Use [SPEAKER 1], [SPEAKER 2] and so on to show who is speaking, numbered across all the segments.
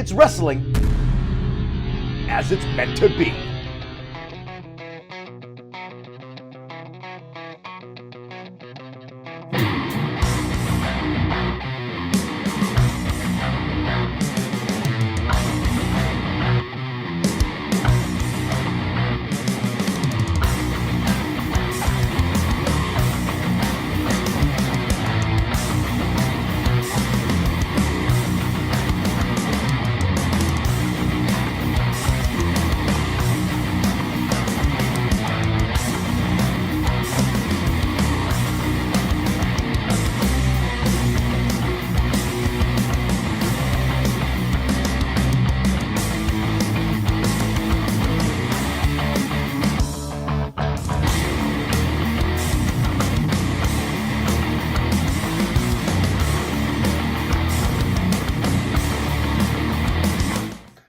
[SPEAKER 1] It's wrestling as it's meant to be.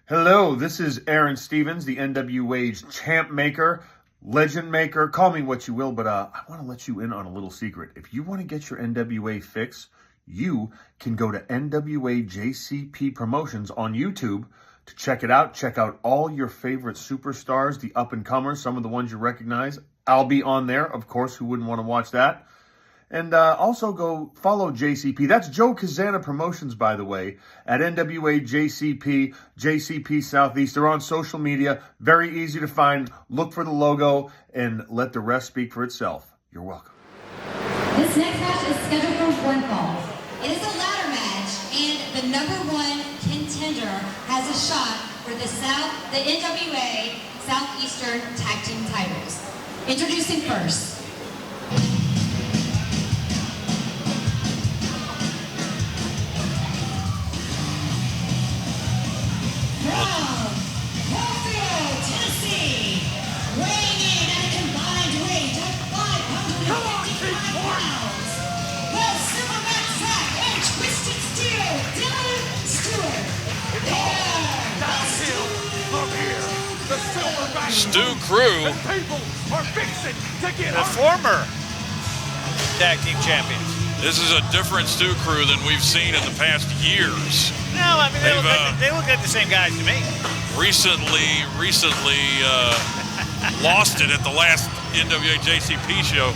[SPEAKER 1] Hello, this is Aaron Stevens, the NWA Champ Maker, Legend Maker, call me what you will, but I want to let you in on a little secret. If you want to get your NWA fix, you can go to NWA JCP Promotions on YouTube to check it out. Check out all your favorite superstars, the up-and-comers, some of the ones you recognize. I'll be on there, of course, who wouldn't want to watch that? And also go follow JCP. That's Joe Kazana Promotions, by the way, at NWA JCP, JCP Southeast. They're on social media. Very easy to find. Look for the logo and let the rest speak for itself. You're welcome.
[SPEAKER 2] This next match is scheduled for one fall. It is a ladder match, and the #1 contender has a shot for the NWA Southeastern Tag Team titles. Introducing first.
[SPEAKER 3] Stu Crew,
[SPEAKER 4] the former tag team champions.
[SPEAKER 3] This is a different Stu Crew than we've seen in the past years.
[SPEAKER 4] No, I mean, they look like the same guys to me.
[SPEAKER 3] Recently lost it at the last NWA JCP show.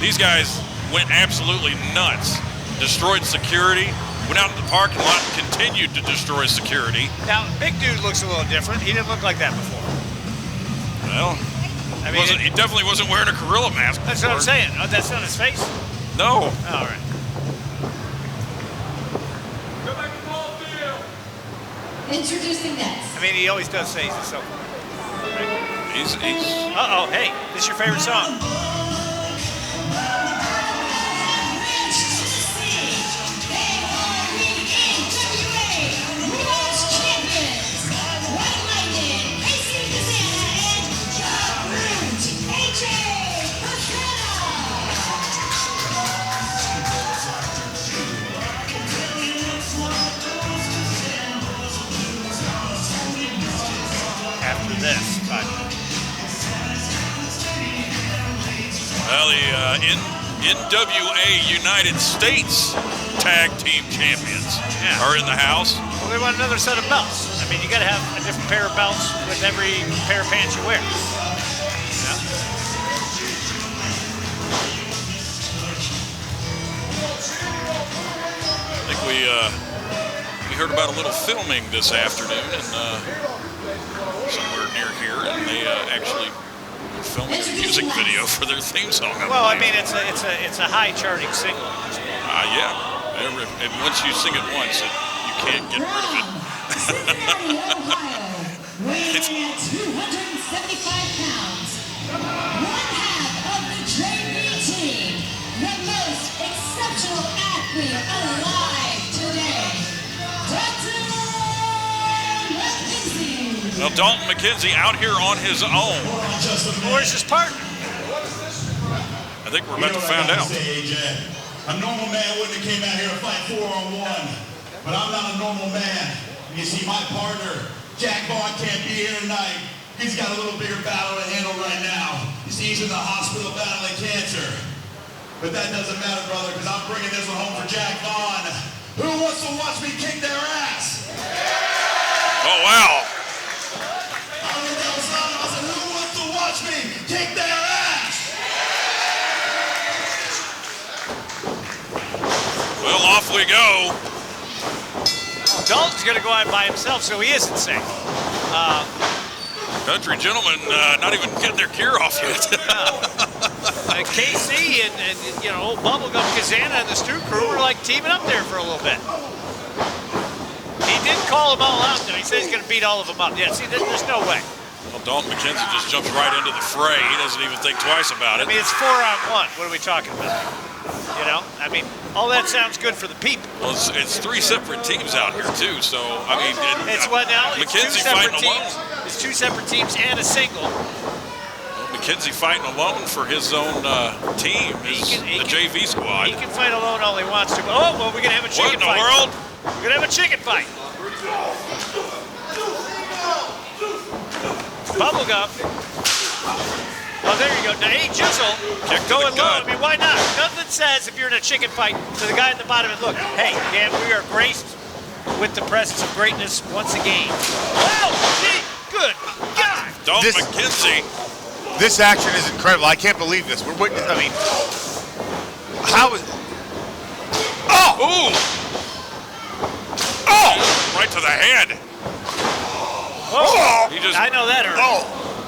[SPEAKER 3] These guys went absolutely nuts. Destroyed security, went out in the parking lot and continued to destroy security.
[SPEAKER 4] Now, Big Dude looks a little different. He didn't look like that before.
[SPEAKER 3] Well, I mean, he definitely wasn't wearing a gorilla mask before.
[SPEAKER 4] That's what I'm saying. Oh, that's on his face?
[SPEAKER 3] No.
[SPEAKER 4] Oh, all right.
[SPEAKER 2] Introducing next.
[SPEAKER 4] I mean, he always does say he's a soap.
[SPEAKER 3] Right? He's
[SPEAKER 4] Uh-oh, hey, this is your favorite song. This, but
[SPEAKER 3] well, the NWA United States Tag Team Champions are in the house.
[SPEAKER 4] Well, they want another set of belts. I mean, you got to have a different pair of belts with every pair of pants you wear. Yeah.
[SPEAKER 3] I think we heard about a little filming this afternoon and. Somewhere near here, and they actually were filming a music video for their theme song.
[SPEAKER 4] Well, I mean, it's a high charting single.
[SPEAKER 3] Yeah. And once you sing it once, you can't get rid of it.
[SPEAKER 2] Cincinnati, Ohio, weighing in at 275 pounds, one half of the JV team, the most exceptional athlete alive today, Dr.
[SPEAKER 3] Well, Dalton McKenzie out here on his own.
[SPEAKER 4] Where's his partner?
[SPEAKER 3] I think we're about to find out.
[SPEAKER 5] A normal man wouldn't have came out here to fight 4-on-1, but I'm not a normal man. You see, my partner, Jack Vaughn, can't be here tonight. He's got a little bigger battle to handle right now. You see, he's in the hospital battling cancer. But that doesn't matter, brother, because I'm bringing this one home for Jack Vaughn. Who wants to watch me kick their ass?
[SPEAKER 3] Oh, wow.
[SPEAKER 5] I looked outside and I said, who wants to watch me kick their ass?
[SPEAKER 3] Well, off we go.
[SPEAKER 4] Dalton's going to go out by himself, so he isn't safe.
[SPEAKER 3] Country gentlemen not even getting their gear off yet.
[SPEAKER 4] KC and you know, old Bubblegum Kazana and the Stu crew were like teaming up there for a little bit. He did call them all out, though. He said he's going to beat all of them up. Yeah, see, there's no way.
[SPEAKER 3] Well, Dalton McKenzie just jumps right into the fray. He doesn't even think twice about
[SPEAKER 4] I
[SPEAKER 3] it.
[SPEAKER 4] mean, it's 4-on-1. What are we talking about? You know, I mean, all that sounds good for the people.
[SPEAKER 3] Well, it's three separate teams out here, too. So, I mean,
[SPEAKER 4] It's what now? It's two
[SPEAKER 3] McKenzie
[SPEAKER 4] separate
[SPEAKER 3] fighting
[SPEAKER 4] teams.
[SPEAKER 3] alone.
[SPEAKER 4] It's two separate teams and a single.
[SPEAKER 3] McKenzie fighting alone for his own team, the JV squad.
[SPEAKER 4] He can fight alone all he wants to. Oh, well, we're going to have a chicken
[SPEAKER 3] What in the
[SPEAKER 4] fight.
[SPEAKER 3] world?
[SPEAKER 4] We're going to have a chicken fight. Bubblegum. Oh, there you go. Now, hey, Jizzle, going low. I mean, why not? Nothing says if you're in a chicken fight to the guy at the bottom and look, hey, Dan, we are graced with the presence of greatness once again. Wow, gee, good God.
[SPEAKER 3] Dalton McKenzie.
[SPEAKER 6] This action is incredible. I can't believe this. We're witnessing. I mean, how is? Oh!
[SPEAKER 3] Ooh! Oh! Right to the head.
[SPEAKER 4] Oh,
[SPEAKER 3] He just.
[SPEAKER 4] I know that hurt.
[SPEAKER 6] Oh!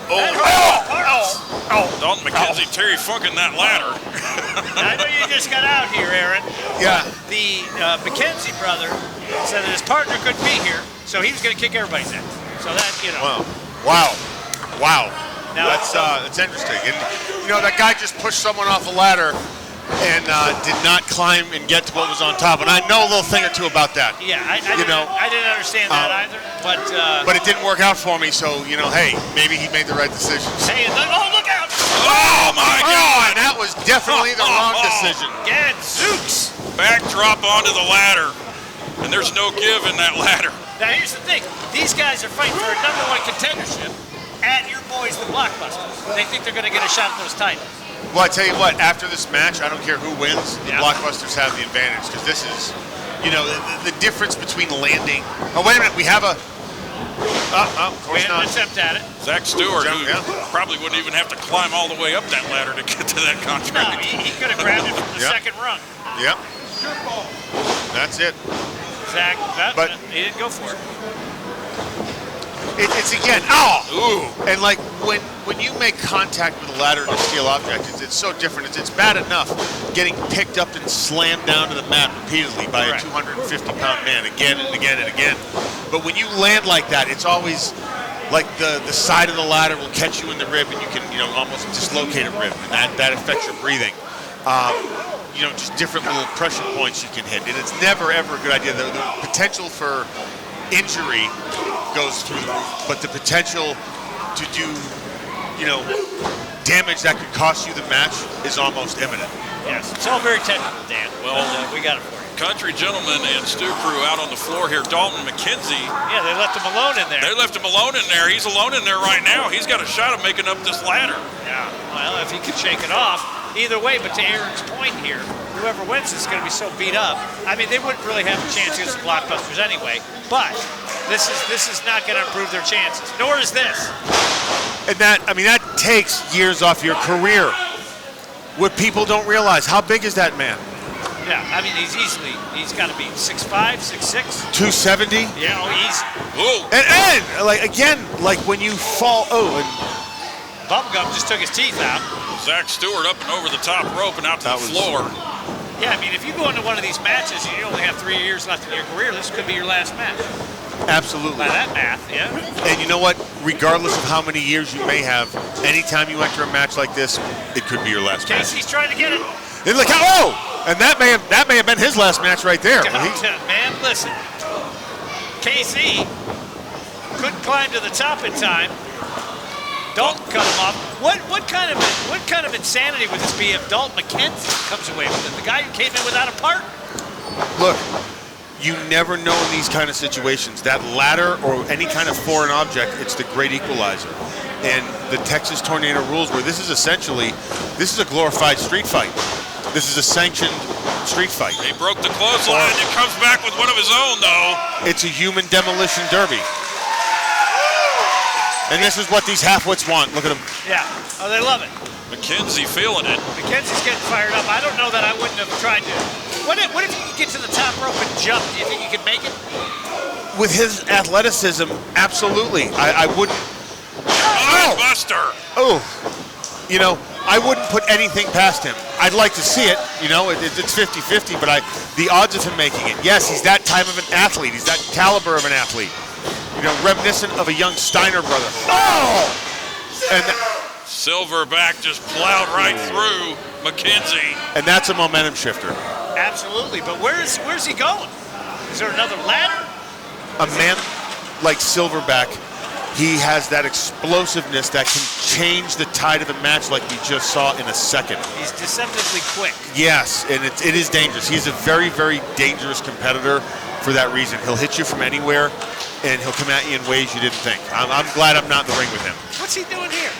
[SPEAKER 4] That
[SPEAKER 6] Oh!
[SPEAKER 4] hurt.
[SPEAKER 3] Dalton McKenzie, Terry funking that ladder.
[SPEAKER 4] I know you just got out here, Aaron.
[SPEAKER 6] Yeah.
[SPEAKER 4] The McKenzie brother said that his partner couldn't be here, so he was going to kick everybody's ass. So that, you know.
[SPEAKER 6] Wow! Wow!
[SPEAKER 4] Now,
[SPEAKER 6] That's interesting. And you know, that guy just pushed someone off a ladder and did not climb and get to what was on top. And I know a little thing or two about that.
[SPEAKER 4] yeah, I didn't understand that either.
[SPEAKER 6] But it didn't work out for me. So you know, hey, maybe he made the right decision.
[SPEAKER 4] Hey, look out!
[SPEAKER 3] Oh my God!
[SPEAKER 6] And that was definitely the wrong decision.
[SPEAKER 4] Gadzooks!
[SPEAKER 3] Backdrop onto the ladder. And there's no give in that ladder.
[SPEAKER 4] Now here's the thing: these guys are fighting for a #1 contendership at your boys, the Blockbusters. They think they're going to get a shot at those titles.
[SPEAKER 6] Well, I tell you what, after this match, I don't care who wins, the
[SPEAKER 4] Yeah.
[SPEAKER 6] Blockbusters have the advantage because this is, you know, the difference between landing. Oh, wait a minute, we have a. Of
[SPEAKER 4] We
[SPEAKER 6] course
[SPEAKER 4] had
[SPEAKER 6] not.
[SPEAKER 4] an attempt at it.
[SPEAKER 3] Zach Stewart, who
[SPEAKER 6] Yeah.
[SPEAKER 3] probably wouldn't even have to climb all the way up that ladder to get to that
[SPEAKER 4] No,
[SPEAKER 3] contract.
[SPEAKER 4] he could have grabbed it from the
[SPEAKER 6] Yeah.
[SPEAKER 4] second rung.
[SPEAKER 6] Yep. That's it.
[SPEAKER 4] Zach,
[SPEAKER 6] But-
[SPEAKER 4] he didn't go for it.
[SPEAKER 6] It's again, ooh, and like when you make contact with a ladder and a steel object, it's so different. It's bad enough getting picked up and slammed down to the mat repeatedly by
[SPEAKER 4] Correct.
[SPEAKER 6] a 250-pound man again and again and again. But when you land like that, it's always like the side of the ladder will catch you in the rib, and you can almost dislocate a rib, and that affects your breathing. Just different little pressure points you can hit, and it's never ever a good idea. The potential for injury goes through the roof, but the potential to do, damage that could cost you the match is almost imminent.
[SPEAKER 4] Yes, it's all very technical, Dan.
[SPEAKER 3] Well,
[SPEAKER 4] but, we got it for you.
[SPEAKER 3] Country gentleman and Stu Crew out on the floor here. Dalton McKenzie.
[SPEAKER 4] Yeah, they left him alone in there.
[SPEAKER 3] They left him alone in there. He's alone in there right now. He's got a shot of making up this ladder.
[SPEAKER 4] Yeah, well, if he could shake it off, either way. But to Aaron's point here, whoever wins is going to be so beat up. I mean, they wouldn't really have a chance against the Blockbusters anyway. But this is not going to improve their chances. Nor is this.
[SPEAKER 6] And that takes years off your career. What people don't realize, how big is that man?
[SPEAKER 4] Yeah, I mean, he's got to be 6'5", 6'6".
[SPEAKER 6] 270?
[SPEAKER 4] Yeah, easy.
[SPEAKER 3] Ooh.
[SPEAKER 6] And like when you fall, and
[SPEAKER 4] Bubblegum just took his teeth out.
[SPEAKER 3] Zach Stewart up and over the top rope and out to the floor.
[SPEAKER 4] Yeah, I mean, if you go into one of these matches and you only have 3 years left in your career, this could be your last match.
[SPEAKER 6] absolutely.
[SPEAKER 4] By that math, yeah.
[SPEAKER 6] And you know what? Regardless of how many years you may have, anytime you enter a match like this, it could be your last match.
[SPEAKER 4] Casey's trying to get it.
[SPEAKER 6] And look how, and that may have been his last match right there.
[SPEAKER 4] Man, listen. KC couldn't climb to the top in time. Dalton cut him off. What kind of insanity would this be if Dalton McKenzie comes away with it? The guy who came in without a partner.
[SPEAKER 6] Look, you never know in these kind of situations. That ladder or any kind of foreign object, it's the great equalizer. And the Texas Tornado rules, where this is a glorified street fight. This is a sanctioned street fight.
[SPEAKER 3] He broke the clothesline and comes back with one of his own, though.
[SPEAKER 6] It's a human demolition derby. And this is what these half-wits want. Look at them.
[SPEAKER 4] Yeah. Oh, they love it.
[SPEAKER 3] McKenzie feeling it.
[SPEAKER 4] McKenzie's getting fired up. I don't know that I wouldn't have tried to. What if you could get to the top rope and jump? Do you think you could make it?
[SPEAKER 6] With his athleticism, absolutely. I wouldn't.
[SPEAKER 3] Oh, Buster.
[SPEAKER 6] Oh, you know, I wouldn't put anything past him. I'd like to see it. You know, it's 50-50, but the odds of him making it. Yes, he's that type of an athlete. He's that caliber of an athlete. You know, reminiscent of a young Steiner brother. Oh! And
[SPEAKER 3] Silverback just plowed right through McKenzie.
[SPEAKER 6] And that's a momentum shifter.
[SPEAKER 4] Absolutely, but where's he going? Is there another ladder?
[SPEAKER 6] A man like Silverback, he has that explosiveness that can change the tide of a match like we just saw in a second.
[SPEAKER 4] He's deceptively quick.
[SPEAKER 6] Yes, and it is dangerous. He's a very, very dangerous competitor for that reason. He'll hit you from anywhere, and he'll come at you in ways you didn't think. I'm glad I'm not in the ring with him.
[SPEAKER 4] What's he doing here?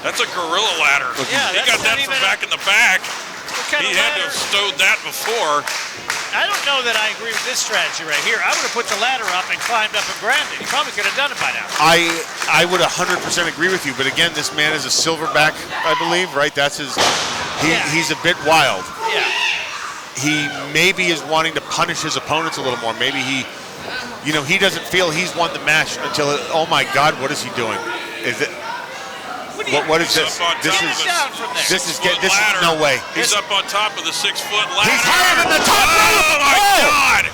[SPEAKER 3] That's a gorilla ladder.
[SPEAKER 4] Yeah,
[SPEAKER 3] he got that from back in the back.
[SPEAKER 4] What kind
[SPEAKER 3] He
[SPEAKER 4] of
[SPEAKER 3] had to
[SPEAKER 4] ladder?
[SPEAKER 3] have stowed that before.
[SPEAKER 4] I don't know that I agree with this strategy right here. I would have put the ladder up and climbed up and grabbed it. He probably could have done it by now.
[SPEAKER 6] I would 100% agree with you, but again, this man is a Silverback, I believe, right? That's his. He's a bit wild.
[SPEAKER 4] Yeah.
[SPEAKER 6] He maybe is wanting to punish his opponents a little more. Maybe he doesn't feel he's won the match until, oh my God, what is he doing? Is it? What is this? This is no way.
[SPEAKER 3] He's up on top of the 6-foot ladder.
[SPEAKER 6] He's higher than the top rope.
[SPEAKER 3] Oh my God!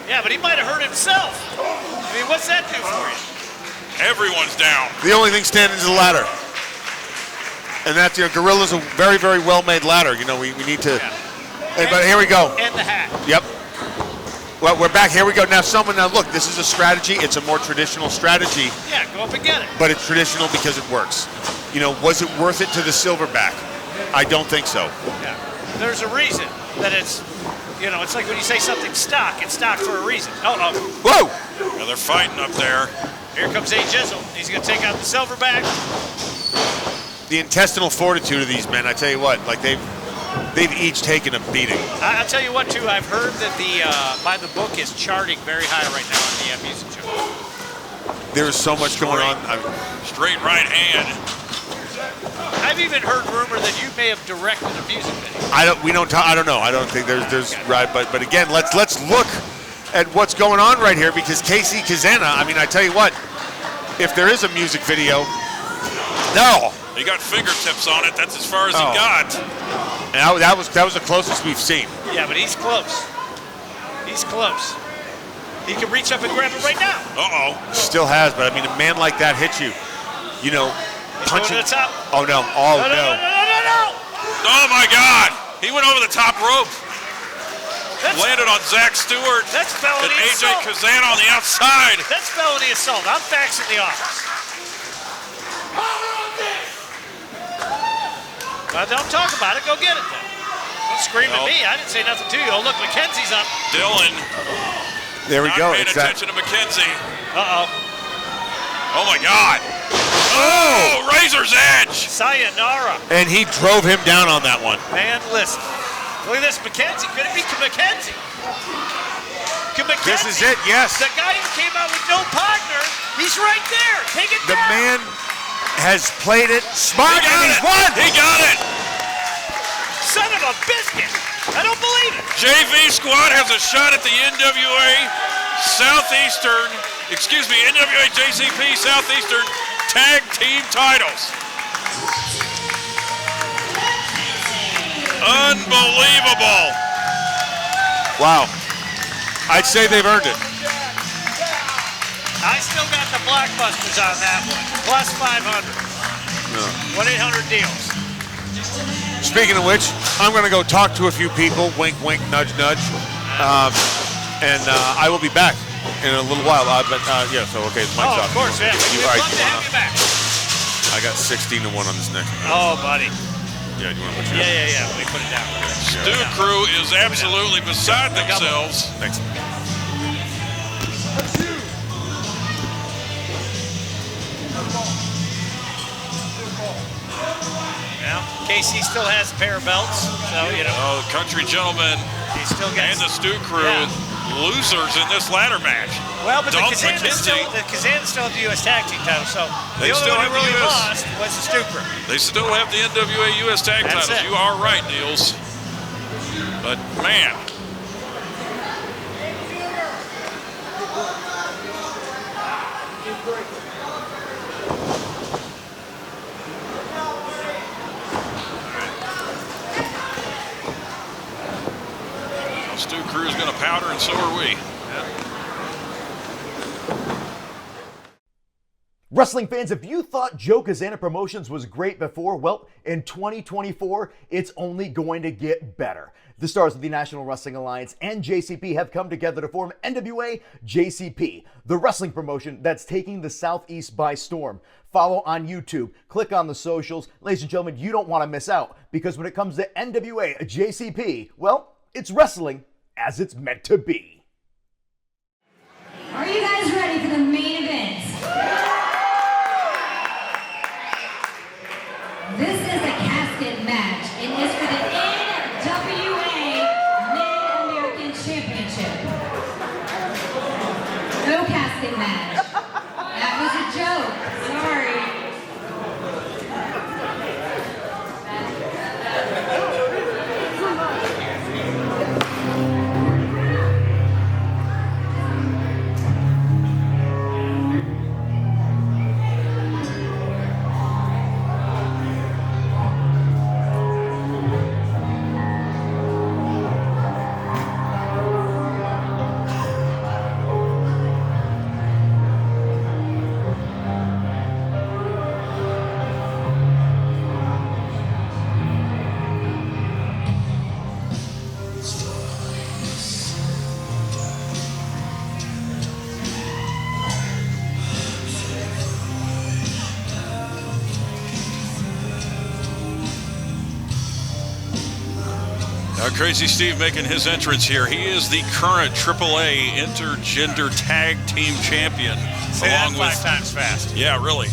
[SPEAKER 4] Yeah, but he might have hurt himself. I mean, what's that do for you?
[SPEAKER 3] Everyone's down.
[SPEAKER 6] The only thing standing is the ladder. And that's, Gorilla's a very, very well-made ladder. You know, we need to. Hey, but here we go.
[SPEAKER 4] And the hat.
[SPEAKER 6] Yep. Well, we're back. Here we go. Now, look, this is a strategy. It's a more traditional strategy.
[SPEAKER 4] Yeah, go up and get it.
[SPEAKER 6] But it's traditional because it works. You know, was it worth it to the Silverback? I don't think so.
[SPEAKER 4] Yeah. There's a reason that it's, it's like when you say something's stock, it's stock for a reason.
[SPEAKER 6] Whoa!
[SPEAKER 3] Now they're fighting up there.
[SPEAKER 4] Here comes A. Jizzle. He's going to take out the Silverback.
[SPEAKER 6] The intestinal fortitude of these men, I tell you what, like they've each taken a beating.
[SPEAKER 4] I'll tell you what, too. I've heard that the By the Book is charting very high right now on the music show.
[SPEAKER 6] There is so much going on.
[SPEAKER 3] Straight right hand.
[SPEAKER 4] I've even heard rumor that you may have directed a music video.
[SPEAKER 6] I don't know. I don't think there's right, but again, let's look at what's going on right here because Casey Kazana. I mean, I tell you what, if there is a music video, no.
[SPEAKER 3] He got fingertips on it. That's as far as he got.
[SPEAKER 6] And that was the closest we've seen.
[SPEAKER 4] Yeah, but he's close. He's close. He can reach up and grab it right now.
[SPEAKER 6] Still has, but I mean, a man like that hits you. Punching.
[SPEAKER 4] To the top.
[SPEAKER 6] Oh no!
[SPEAKER 4] No.
[SPEAKER 3] Oh my God! He went over the top rope. Landed on Zach Stewart.
[SPEAKER 4] That's felony
[SPEAKER 3] and
[SPEAKER 4] assault.
[SPEAKER 3] AJ Kazan on the outside.
[SPEAKER 4] That's felony assault. I'm faxing the office. Well, don't talk about it. Go get it then. Don't scream at me. I didn't say nothing to you. Oh, look, McKenzie's up.
[SPEAKER 3] Dylan.
[SPEAKER 6] There we go.
[SPEAKER 3] Paying attention to McKenzie.
[SPEAKER 4] Uh-oh.
[SPEAKER 3] Oh, my God. Oh, razor's edge.
[SPEAKER 4] Sayonara.
[SPEAKER 6] And he drove him down on that one.
[SPEAKER 4] Man, listen. Look at this, McKenzie. Could it be McKenzie?
[SPEAKER 6] This is it, yes.
[SPEAKER 4] The guy who came out with no partner, he's right there. Take it
[SPEAKER 6] The
[SPEAKER 4] down.
[SPEAKER 6] man has played it smart and he's won.
[SPEAKER 3] He got it.
[SPEAKER 4] Son of a biscuit. I don't believe it.
[SPEAKER 3] JV Squad has a shot at the NWA JCP Southeastern Tag Team titles. Unbelievable.
[SPEAKER 6] Wow. I'd say they've earned it.
[SPEAKER 4] I still got the blockbusters on that one. Plus 500. 1-800-DEALS.
[SPEAKER 6] Speaking of which, I'm going to go talk to a few people. Wink, wink, nudge, nudge. And I will be back in a little while. Yeah, so, okay, the mic's off.
[SPEAKER 4] Of course, yeah. We'd love to have you back.
[SPEAKER 6] I got 16-1 on this next match.
[SPEAKER 4] Oh, buddy.
[SPEAKER 6] Yeah, you want to put your
[SPEAKER 4] Yeah. Let me put it down.
[SPEAKER 3] Stu Crew is absolutely beside themselves.
[SPEAKER 6] Thanks.
[SPEAKER 4] Now, Casey still has a pair of belts, so,
[SPEAKER 3] Oh, Country Gentleman
[SPEAKER 4] he still gets
[SPEAKER 3] and the Stu Crew.
[SPEAKER 4] Yeah.
[SPEAKER 3] losers in this ladder match.
[SPEAKER 4] Well, but the
[SPEAKER 3] Dalton
[SPEAKER 4] Kazan
[SPEAKER 3] McKenzie.
[SPEAKER 4] still have the U.S. Tag Team title, so
[SPEAKER 3] They
[SPEAKER 4] the only
[SPEAKER 3] still
[SPEAKER 4] one
[SPEAKER 3] have
[SPEAKER 4] who
[SPEAKER 3] the
[SPEAKER 4] really
[SPEAKER 3] US.
[SPEAKER 4] lost was the Stuper.
[SPEAKER 3] They still have the NWA US Tag
[SPEAKER 4] That's
[SPEAKER 3] titles.
[SPEAKER 4] it.
[SPEAKER 3] You are right, Niels. But man, Stu Crew's going to powder, and so are we.
[SPEAKER 7] Wrestling fans, if you thought Joe Kazana Promotions was great before, well, in 2024, it's only going to get better. The stars of the National Wrestling Alliance and JCP have come together to form NWA JCP, the wrestling promotion that's taking the Southeast by storm. Follow on YouTube, click on the socials. Ladies and gentlemen, you don't want to miss out, because when it comes to NWA JCP, well, it's wrestling as it's meant to be.
[SPEAKER 2] Are you guys ready for the main event? This is a casket match and is for the NWA Mid-American Championship. No casket match. That was a joke. Sorry.
[SPEAKER 3] Crazy Steve making his entrance here. He is the current AAA Intergender Tag Team Champion.
[SPEAKER 4] Say that 5 times fast.
[SPEAKER 3] Yeah, really.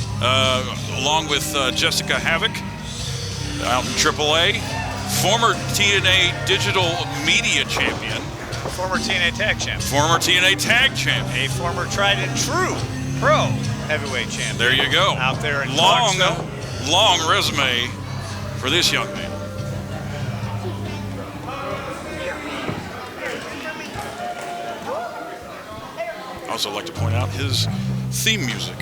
[SPEAKER 3] Along with Jessica Havoc out in AAA. Former TNA Digital Media Champion.
[SPEAKER 4] Former TNA Tag Champion.
[SPEAKER 3] Former TNA Tag Champion.
[SPEAKER 4] A former tried and true pro heavyweight champion.
[SPEAKER 3] There you go.
[SPEAKER 4] Out there in
[SPEAKER 3] long
[SPEAKER 4] Clarksville.
[SPEAKER 3] resume for this young man. I also like to point out his theme music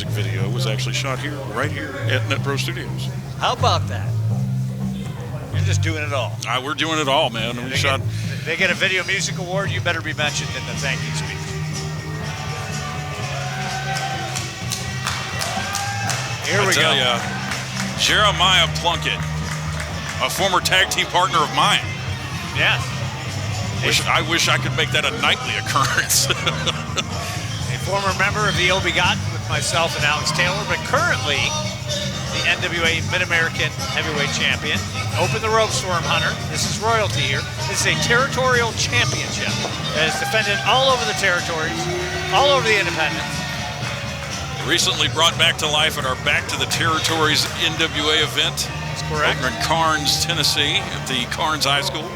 [SPEAKER 3] video was actually shot here, right here at NetPro Studios.
[SPEAKER 4] How about that? You're just doing it all.
[SPEAKER 3] We're doing it all, man.
[SPEAKER 4] They get a Video Music Award, you better be mentioned in the thank you speech. Here we go.
[SPEAKER 3] Jeremiah Plunkett, a former tag team partner of mine.
[SPEAKER 4] Yeah.
[SPEAKER 3] I wish I could make that a nightly occurrence.
[SPEAKER 4] A former member of the Ill Begotten with myself and Alex Taylor, but currently the NWA Mid-American Heavyweight Champion. Open the ropes, Storm Hunter. This is royalty here. This is a territorial championship that is defended all over the territories, all over the independents.
[SPEAKER 3] Recently brought back to life at our Back to the Territories NWA event.
[SPEAKER 4] That's correct.
[SPEAKER 3] Over in Carnes, Tennessee, at the Carnes High School.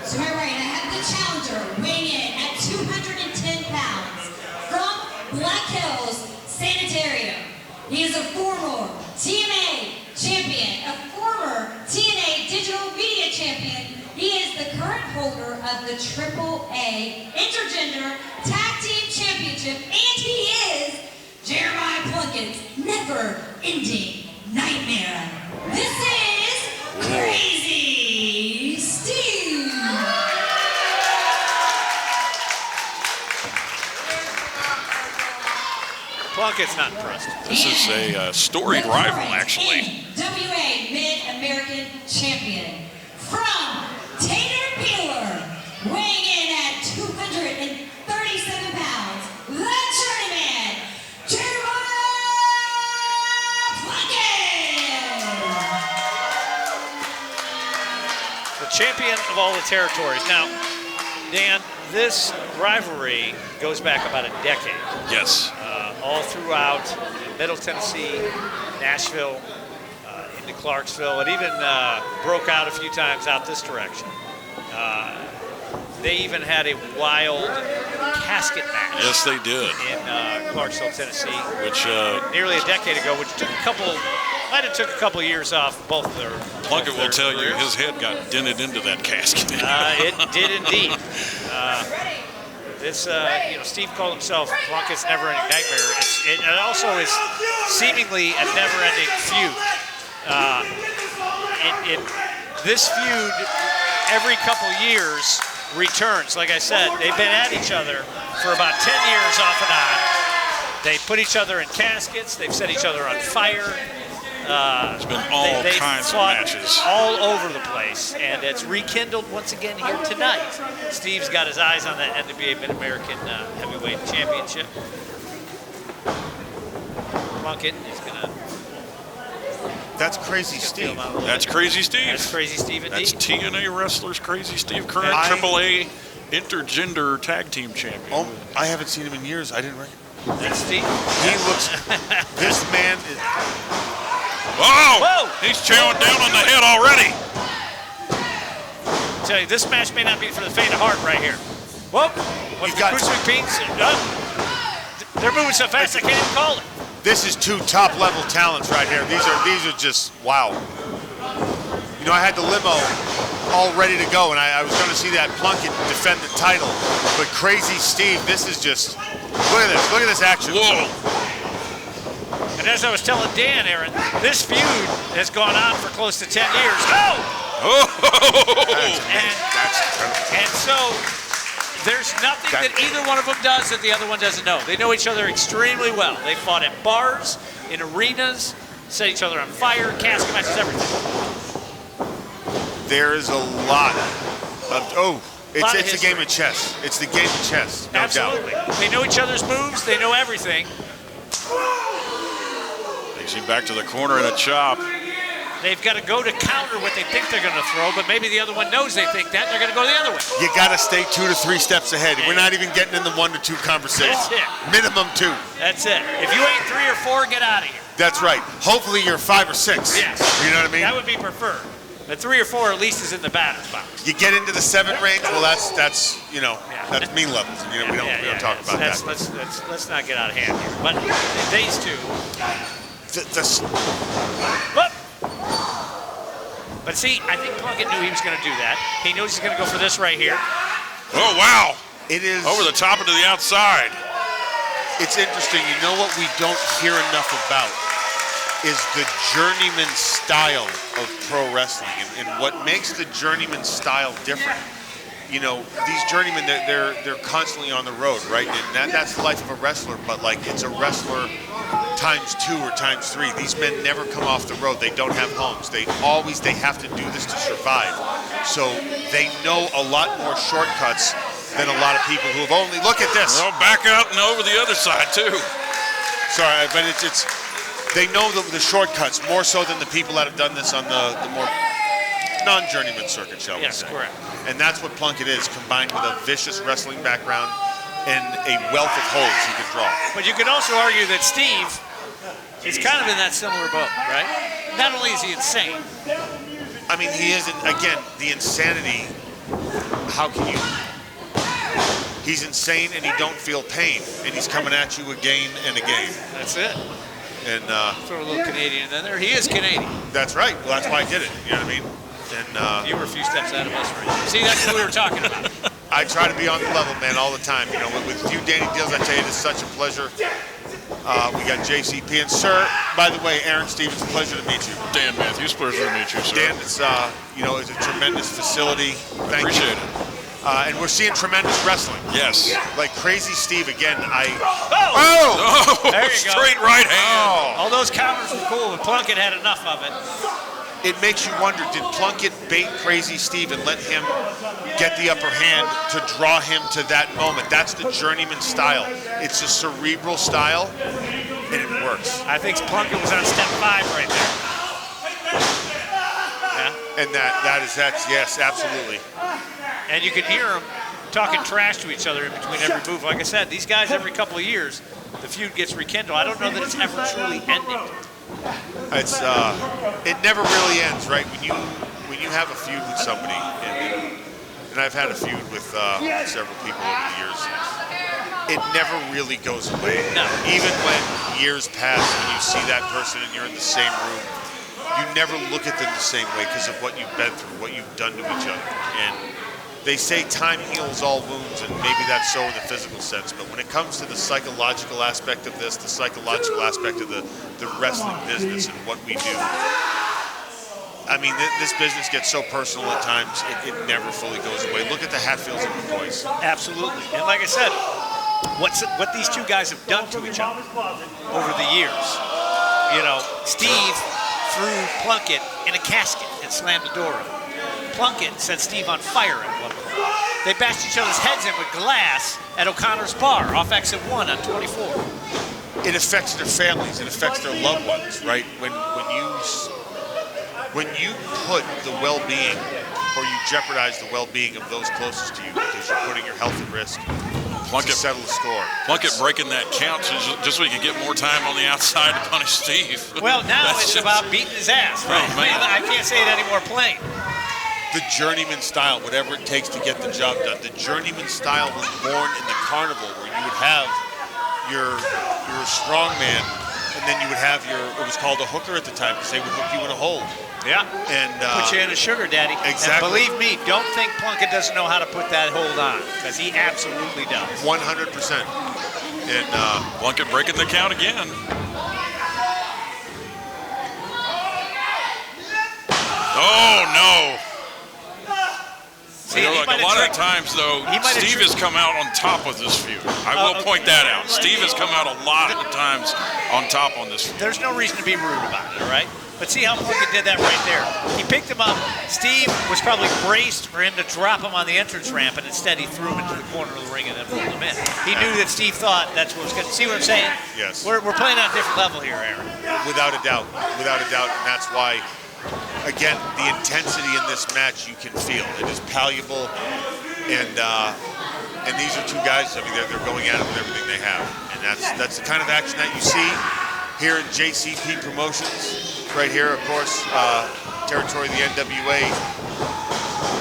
[SPEAKER 2] To my right, I have the challenger weighing in at 210 pounds from Black Hills Sanitarium. He is a former TNA champion, a former TNA Digital Media champion. He is the current holder of the AAA Intergender Tag Team Championship, and he is Jeremiah Plunkett's never-ending nightmare. This is Crazy Steve.
[SPEAKER 4] Plunkett's not impressed.
[SPEAKER 3] This is a storied rival, actually.
[SPEAKER 2] NWA Mid-American Champion from Tater Peeler, weighing in at 237 pounds, the journeyman, Jeremiah Plunkett.
[SPEAKER 4] The champion of all the territories. Now, Dan, this rivalry goes back about a decade.
[SPEAKER 3] Yes.
[SPEAKER 4] All throughout Middle Tennessee, Nashville, into Clarksville. It even broke out a few times out this direction. They even had a wild casket match.
[SPEAKER 3] Yes, they did.
[SPEAKER 4] In Clarksville, Tennessee,
[SPEAKER 3] Which
[SPEAKER 4] nearly a decade ago, which might have took a couple years off both their.
[SPEAKER 3] Plunkett will tell you
[SPEAKER 4] careers.
[SPEAKER 3] his head got dented into that casket.
[SPEAKER 4] It did indeed. Steve called himself Plunkett's never-ending nightmare. It also is seemingly a never-ending feud. This feud, every couple years, returns. Like I said, they've been at each other for about 10 years off and on. They put each other in caskets. They've set each other on fire.
[SPEAKER 3] It's been all
[SPEAKER 4] they
[SPEAKER 3] kinds of
[SPEAKER 4] fought
[SPEAKER 3] matches.
[SPEAKER 4] all over the place, and it's rekindled once again here tonight. Steve's got his eyes on that NWA Mid-American Heavyweight Championship. Plunkett is gonna.
[SPEAKER 6] That's Crazy Steve.
[SPEAKER 3] That's Crazy Steve.
[SPEAKER 4] That's Crazy Steve indeed.
[SPEAKER 3] That's TNA Wrestlers Crazy Steve, current AAA intergender tag team champion.
[SPEAKER 6] Oh, I haven't seen him in years. I didn't recognize.
[SPEAKER 4] That's Steve.
[SPEAKER 6] He looks. This man is.
[SPEAKER 3] Oh!
[SPEAKER 4] Whoa!
[SPEAKER 3] He's chowing down on the head already.
[SPEAKER 4] I tell you, this match may not be for the faint of heart right here. Whoa! What's the crucifix beats? They're moving so fast I can't even call it.
[SPEAKER 6] This is two top-level talents right here. These are just wow. You know, I had the limo all ready to go, and I was going to see that Plunkett defend the title. But Crazy Steve, this is just look at this. Look at this action.
[SPEAKER 3] Whoa!
[SPEAKER 4] And as I was telling Dan, Aaron, this feud has gone on for close to 10 years.
[SPEAKER 3] Oh!
[SPEAKER 4] And so there's nothing that either one of them does that the other one doesn't know. They know each other extremely well. They fought at bars, in arenas, set each other on fire, casket matches, everything.
[SPEAKER 6] There is a lot of it's a game of chess. It's the game of chess, no
[SPEAKER 4] Absolutely.
[SPEAKER 6] doubt.
[SPEAKER 4] They know each other's moves. They know everything.
[SPEAKER 3] Takes him back to the corner in a chop.
[SPEAKER 4] They've got to go to counter what they think they're going to throw, but maybe the other one knows they think that, and they're going to go the other way.
[SPEAKER 6] You got to stay 2 to 3 steps ahead. We're not even getting in the 1 to 2 conversation.
[SPEAKER 4] That's it.
[SPEAKER 6] Minimum 2.
[SPEAKER 4] That's it. If you ain't 3 or 4, get out of here.
[SPEAKER 6] That's right. Hopefully you're 5 or 6.
[SPEAKER 4] Yes.
[SPEAKER 6] You know what I mean?
[SPEAKER 4] That would be preferred. But 3 or 4 at least is in the batter's box.
[SPEAKER 6] You get into the 7 range. Well, that's that's mean levels. You know, we don't talk about that.
[SPEAKER 4] Let's not get out of hand here. But these two. But see, I think Plunkett knew he was going to do that. He knows he's going to go for this right here.
[SPEAKER 3] Oh, wow.
[SPEAKER 6] It is
[SPEAKER 3] over the top and to the outside.
[SPEAKER 6] It's interesting. You know what we don't hear enough about is the journeyman style of pro wrestling, and what makes the journeyman style different. You know, these journeymen, they're constantly on the road, right? And that's the life of a wrestler, but like it's a wrestler times 2 or times 3. These men never come off the road. They don't have homes. They have to do this to survive. So they know a lot more shortcuts than a lot of people who have only, look at this.
[SPEAKER 3] Well, back out and over the other side too.
[SPEAKER 6] Sorry, but it's they know the shortcuts more so than the people that have done this on the more non-journeyman circuit, shall we say.
[SPEAKER 4] Yes, correct.
[SPEAKER 6] And that's what Plunkett is, combined with a vicious wrestling background and a wealth of holes he can draw.
[SPEAKER 4] But you could also argue that Steve is kind of in that similar boat, right? Not only is he insane.
[SPEAKER 6] I mean, he isn't, again, the insanity, how can you? He's insane and he don't feel pain, and he's coming at you again and again.
[SPEAKER 4] That's it.
[SPEAKER 6] And
[SPEAKER 4] throw a little Canadian in there. He is Canadian.
[SPEAKER 6] That's right. Well, that's why I did it. You know what I mean? And
[SPEAKER 4] you were a few steps ahead of us, right? See, that's what we were talking about.
[SPEAKER 6] I try to be on the level, man, all the time. You know, with you, Danny Deals, I tell you, it's such a pleasure. We got JCP. And, sir, by the way, Aaron Stevens, pleasure to meet you.
[SPEAKER 3] Dan Matthews, pleasure to meet you, sir.
[SPEAKER 6] Dan, it's, it's a tremendous facility. Thank you.
[SPEAKER 3] Appreciate it.
[SPEAKER 6] And we're seeing tremendous wrestling.
[SPEAKER 3] Yes.
[SPEAKER 6] Like Crazy Steve, again,
[SPEAKER 3] Oh!
[SPEAKER 4] There you go.
[SPEAKER 3] Straight right hand.
[SPEAKER 4] All those counters were cool, but Plunkett had enough of it.
[SPEAKER 6] It makes you wonder, did Plunkett bait Crazy Steve and let him get the upper hand to draw him to that moment? That's the journeyman style. It's a cerebral style, and it works.
[SPEAKER 4] I think Plunkett was on step 5 right there. Yeah.
[SPEAKER 6] And that's yes, absolutely.
[SPEAKER 4] And you can hear them talking trash to each other in between every move. Like I said, these guys, every couple of years, the feud gets rekindled. I don't know that it's ever truly ended.
[SPEAKER 6] It's it never really ends, right? When you have a feud with somebody, and and I've had a feud with several people over the years, it never really goes away.
[SPEAKER 4] No.
[SPEAKER 6] Even when years pass and you see that person and you're in the same room, you never look at them the same way because of what you've been through, what you've done to each other. And they say time heals all wounds, and maybe that's so in the physical sense, but when it comes to the psychological aspect of this, the psychological aspect of the wrestling business and what we do, I mean, this business gets so personal at times, it never fully goes away. Look at the Hatfields and McCoys.
[SPEAKER 4] Absolutely. And like I said, what these two guys have done to each other over the years. You know, Steve threw Plunkett in a casket and slammed the door on him. Plunkett set Steve on fire at one point. They bashed each other's heads in with glass at O'Connor's bar off exit 1 on 24.
[SPEAKER 6] It affects their families. It affects their loved ones, right? When you put the well-being, or you jeopardize the well-being of those closest to you because you're putting your health at risk to settle the score.
[SPEAKER 3] Plunkett breaking that count just so he could get more time on the outside to punish Steve.
[SPEAKER 4] Well, now it's about beating his ass. Right?
[SPEAKER 3] Oh, man.
[SPEAKER 4] I can't say it any more plain.
[SPEAKER 6] The journeyman style, whatever it takes to get the job done. The journeyman style was born in the carnival, where you would have your strong man, and then you would have it was called a hooker at the time because they would hook you in a hold.
[SPEAKER 4] Yeah.
[SPEAKER 6] And
[SPEAKER 4] put you in a sugar daddy.
[SPEAKER 6] Exactly.
[SPEAKER 4] And believe me, don't think Plunkett doesn't know how to put that hold on, because he absolutely does.
[SPEAKER 6] 100%. And
[SPEAKER 3] Plunkett breaking the count again. Oh, no.
[SPEAKER 4] See,
[SPEAKER 3] you know, like a lot of times, though, Steve has come out on top of this feud. I will point that out. Steve has come out a lot of times on top on this feud.
[SPEAKER 4] There's no reason to be rude about it, all right? But see how Plunkett did that right there. He picked him up. Steve was probably braced for him to drop him on the entrance ramp, and instead he threw him into the corner of the ring and then pulled him in. He knew that Steve thought that's what was going to. See what I'm saying?
[SPEAKER 6] Yes.
[SPEAKER 4] We're playing on a different level here, Aaron.
[SPEAKER 6] Without a doubt. Without a doubt. And that's why, again, the intensity in this match you can feel. It is palpable, and these are two guys. I mean, they're going at it with everything they have, and that's the kind of action that you see here in JCP Promotions. Right here, of course, territory of the NWA.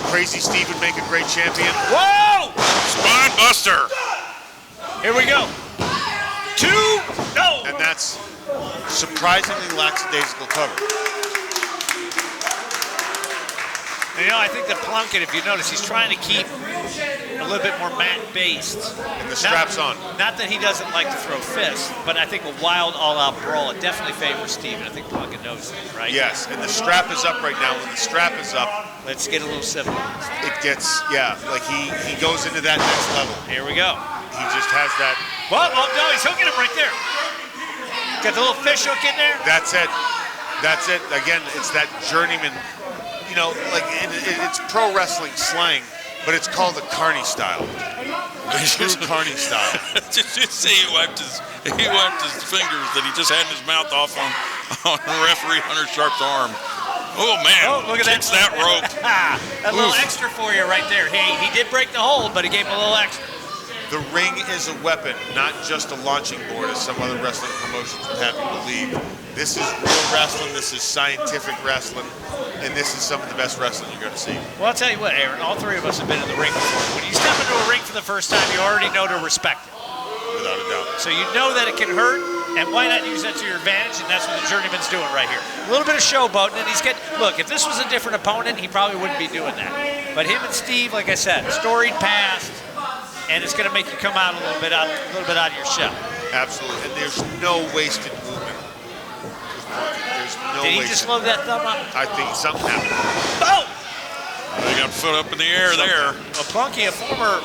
[SPEAKER 6] Crazy Steve would make a great champion.
[SPEAKER 4] Whoa!
[SPEAKER 3] Spine buster.
[SPEAKER 4] Here we go. 2, no!
[SPEAKER 6] And that's surprisingly lackadaisical cover.
[SPEAKER 4] And, you know, I think that Plunkett, if you notice, he's trying to keep a little bit more mat-based.
[SPEAKER 6] And the strap's on.
[SPEAKER 4] Not that he doesn't like to throw fists, but I think a wild, all-out brawl, it definitely favors Steve, and I think Plunkett knows that, right?
[SPEAKER 6] Yes, and the strap is up right now. When the strap is up,
[SPEAKER 4] let's get a little civilized.
[SPEAKER 6] It gets, like he goes into that next level.
[SPEAKER 4] Here we go.
[SPEAKER 6] He just has that.
[SPEAKER 4] Well, no, he's hooking him right there. Got the little fish hook in there.
[SPEAKER 6] That's it. That's it. Again, it's that journeyman. You know, like it's pro wrestling slang, but it's called the Carney style. The true Carney style.
[SPEAKER 3] Did you see he wiped his fingers that he just had in his mouth off on referee Hunter Sharp's arm? Oh man!
[SPEAKER 4] Oh, look at
[SPEAKER 3] Kicks that rope.
[SPEAKER 4] A little extra for you right there. He did break the hold, but he gave him a little extra.
[SPEAKER 6] The ring is a weapon, not just a launching board, as some other wrestling promotions would have you believe. This is real wrestling. This is scientific wrestling. And this is some of the best wrestling you're going to see.
[SPEAKER 4] Well, I'll tell you what, Aaron, all three of us have been in the ring before. When you step into a ring for the first time, you already know to respect it.
[SPEAKER 6] Without a doubt.
[SPEAKER 4] So you know that it can hurt, and why not use that to your advantage? And that's what the journeyman's doing right here. A little bit of showboating, and he's getting. Look, if this was a different opponent, he probably wouldn't be doing that. But him and Steve, like I said, storied past, and it's going to make you come out a little bit out of your shell.
[SPEAKER 6] Absolutely, and there's no wasted movement. There's no
[SPEAKER 4] Did he
[SPEAKER 6] wasted.
[SPEAKER 4] just load that thumb up?
[SPEAKER 6] I think something happened.
[SPEAKER 4] Oh!
[SPEAKER 3] They got foot up in the air there.
[SPEAKER 4] Well, Plunkett, a former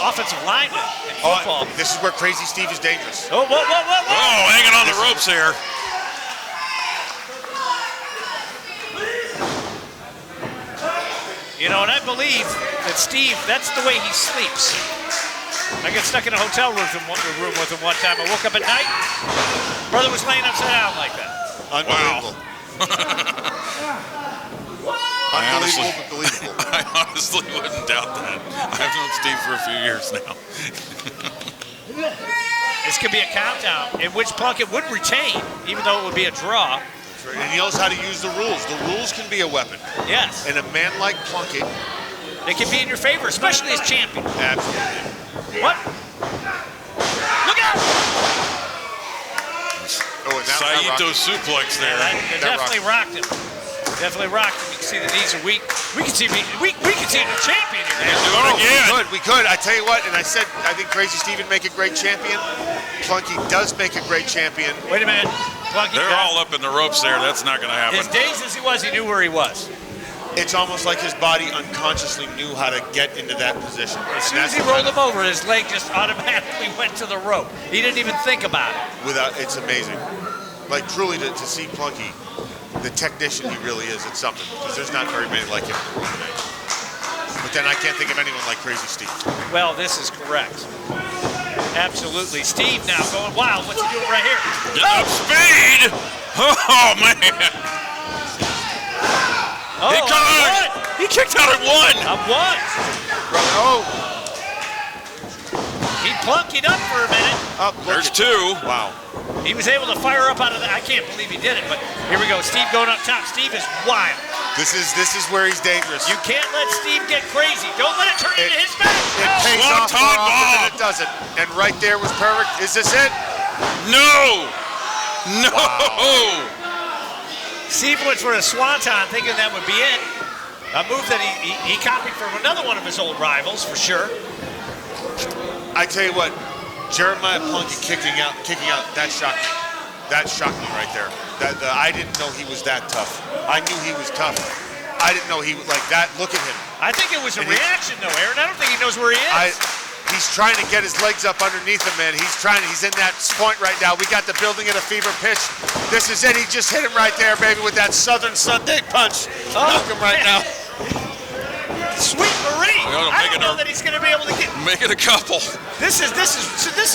[SPEAKER 4] offensive lineman in football.
[SPEAKER 6] This is where Crazy Steve is dangerous.
[SPEAKER 4] Oh, whoa.
[SPEAKER 3] Oh, hanging on the ropes there.
[SPEAKER 4] You know, and I believe that Steve, that's the way he sleeps. I got stuck in a hotel room with him one time. I woke up at night, brother was laying upside down like that.
[SPEAKER 6] Unbelievable. Unbelievable, but believable.
[SPEAKER 3] I honestly wouldn't doubt that. I've known Steve for a few years now.
[SPEAKER 4] This could be a countdown in which Plunkett would retain, even though it would be a draw.
[SPEAKER 6] And he knows how to use the rules. The rules can be a weapon.
[SPEAKER 4] Yes.
[SPEAKER 6] And a man like Plunkett
[SPEAKER 4] It can be in your favor, especially as champion.
[SPEAKER 6] Absolutely.
[SPEAKER 4] What? Look out!
[SPEAKER 6] Oh, and that
[SPEAKER 3] Saito suplex there.
[SPEAKER 4] That definitely rocked him. Definitely rocked him. You can see the knees are weak. We can see the champion here.
[SPEAKER 6] We could. I tell you what, and I said I think Crazy Steve would make a great champion. Plunky does make a great champion.
[SPEAKER 4] Wait a minute. Plunky,
[SPEAKER 3] They're all up in the ropes there. That's not going to happen.
[SPEAKER 4] As dazed as he was, he knew where he was.
[SPEAKER 6] It's almost like his body unconsciously knew how to get into that position.
[SPEAKER 4] As soon as he rolled him over, his leg just automatically went to the rope. He didn't even think about it.
[SPEAKER 6] It's amazing. Like truly to see Plunky, the technician he really is, it's something. Because there's not very many like him in the world today. But then I can't think of anyone like Crazy Steve.
[SPEAKER 4] Well, this is correct. Absolutely. Steve now going wild. What's he doing right here?
[SPEAKER 3] Getting up speed. Oh, man.
[SPEAKER 4] Oh,
[SPEAKER 3] He kicked out at one.
[SPEAKER 4] Up one.
[SPEAKER 6] Oh.
[SPEAKER 4] He plunkied up for a minute.
[SPEAKER 3] There's two.
[SPEAKER 6] Wow.
[SPEAKER 4] He was able to fire up out of that. I can't believe he did it, but here we go. Steve going up top. Steve is wild.
[SPEAKER 6] This is where he's dangerous.
[SPEAKER 4] You can't let Steve get crazy. Don't let it turn into his match.
[SPEAKER 6] It pays off more
[SPEAKER 3] Swanton
[SPEAKER 6] often than
[SPEAKER 3] bomb.
[SPEAKER 6] it doesn't. And right there was perfect. Is this it?
[SPEAKER 3] No. No.
[SPEAKER 6] Wow.
[SPEAKER 4] Steve went for a swanton, thinking that would be it. A move that he copied from another one of his old rivals, for sure.
[SPEAKER 6] I tell you what, Jeremiah Plunky kicking out, that shocked me. That shocked me right there. I didn't know he was that tough. I knew he was tough. I didn't know he was like that. Look at him.
[SPEAKER 4] I think it was a reaction, though, Aaron. I don't think he knows where he is.
[SPEAKER 6] He's trying to get his legs up underneath him, man. He's in that point right now. We got the building at a fever pitch. This is it. He just hit him right there, baby, with that Southern Sunday punch. Knock him right now.
[SPEAKER 4] Sweet Marie. I don't know that he's going to be able to get.
[SPEAKER 3] Make it a couple.
[SPEAKER 4] This is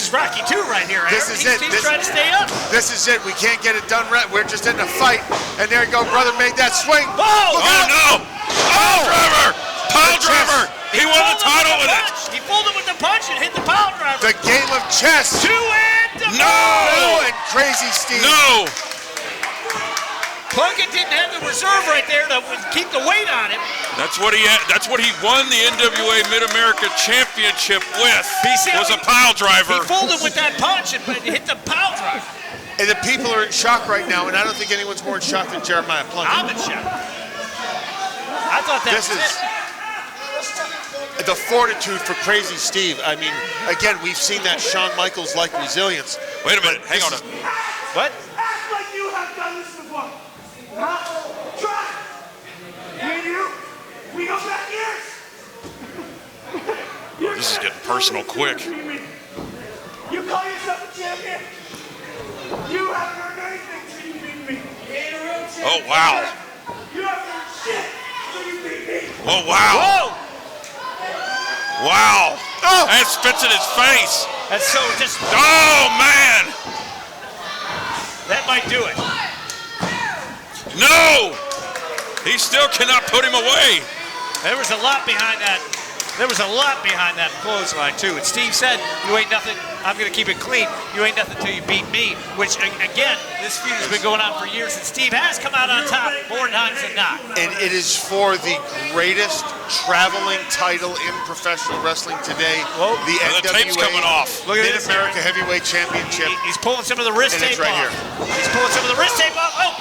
[SPEAKER 4] Rocky 2 right here. Aaron.
[SPEAKER 6] This is it.
[SPEAKER 4] He's trying to stay up.
[SPEAKER 6] This is it. We can't get it done right. We're just in a fight. And there you go. Brother made that swing.
[SPEAKER 4] Whoa!
[SPEAKER 6] Look out.
[SPEAKER 3] No! Pile driver! Pile driver! He won the title with it.
[SPEAKER 4] He pulled him with the punch and hit the pile driver.
[SPEAKER 6] The game of chess.
[SPEAKER 3] No!
[SPEAKER 6] And Crazy Steve.
[SPEAKER 3] No!
[SPEAKER 4] Plunkett didn't have the reserve right there to keep the weight on him.
[SPEAKER 3] That's what he had. That's what he won the NWA Mid-America Championship with. Was a pile driver.
[SPEAKER 4] He fooled him with that punch and hit the pile driver.
[SPEAKER 6] And the people are in shock right now, and I don't think anyone's more in shock than Jeremiah Plunkett.
[SPEAKER 4] I'm in shock. I thought that
[SPEAKER 6] This
[SPEAKER 4] was
[SPEAKER 6] is the fortitude for Crazy Steve. I mean, again, we've seen that Shawn Michaels-like resilience.
[SPEAKER 3] Wait a minute. Hang on.
[SPEAKER 4] What?
[SPEAKER 8] Act like you have done this before. Huh? Try. Me and you, we go back years.
[SPEAKER 3] This is getting personal quick.
[SPEAKER 8] You call yourself a champion? You haven't earned anything till you beat me. You ain't a real champion.
[SPEAKER 3] Oh, wow.
[SPEAKER 8] You haven't earned shit till you beat me.
[SPEAKER 3] Oh, wow.
[SPEAKER 4] Whoa!
[SPEAKER 3] Wow. Oh. That spits in his face.
[SPEAKER 4] That's so just.
[SPEAKER 3] Oh, man.
[SPEAKER 4] That might do it.
[SPEAKER 3] No. He still cannot put him away.
[SPEAKER 4] There was a lot behind that. There was a lot behind that clothesline, too. And Steve said, you ain't nothing. I'm going to keep it clean. You ain't nothing till you beat me. Which, again, this feud has been going on for years, and Steve has come out on top more times than not.
[SPEAKER 6] And it is for the greatest traveling title in professional wrestling today.
[SPEAKER 4] Whoa.
[SPEAKER 6] The
[SPEAKER 3] The tape's coming off.
[SPEAKER 4] Look at this.
[SPEAKER 6] Mid-America Heavyweight Championship.
[SPEAKER 4] He's pulling some of the wrist
[SPEAKER 6] And
[SPEAKER 4] tape
[SPEAKER 6] it's right
[SPEAKER 4] off.
[SPEAKER 6] here.
[SPEAKER 4] He's pulling some of the wrist tape off. Oh!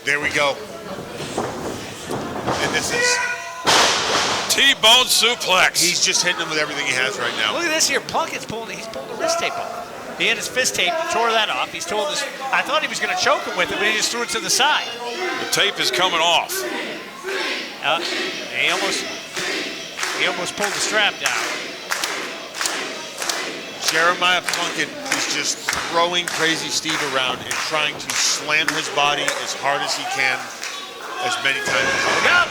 [SPEAKER 6] There we go. And this is,
[SPEAKER 3] T-bone suplex.
[SPEAKER 6] he's just hitting him with everything he has right now.
[SPEAKER 4] Look at this here. Plunkett's pulling the wrist tape off. He had his fist tape, tore that off. He's told us. I thought he was going to choke him with it, but he just threw it to the side.
[SPEAKER 3] The tape is coming off.
[SPEAKER 4] He almost pulled the strap down.
[SPEAKER 6] Jeremiah Plunkett is just throwing Crazy Steve around and trying to slam his body as hard as he can, as many times as he
[SPEAKER 4] Look
[SPEAKER 6] can.
[SPEAKER 4] out!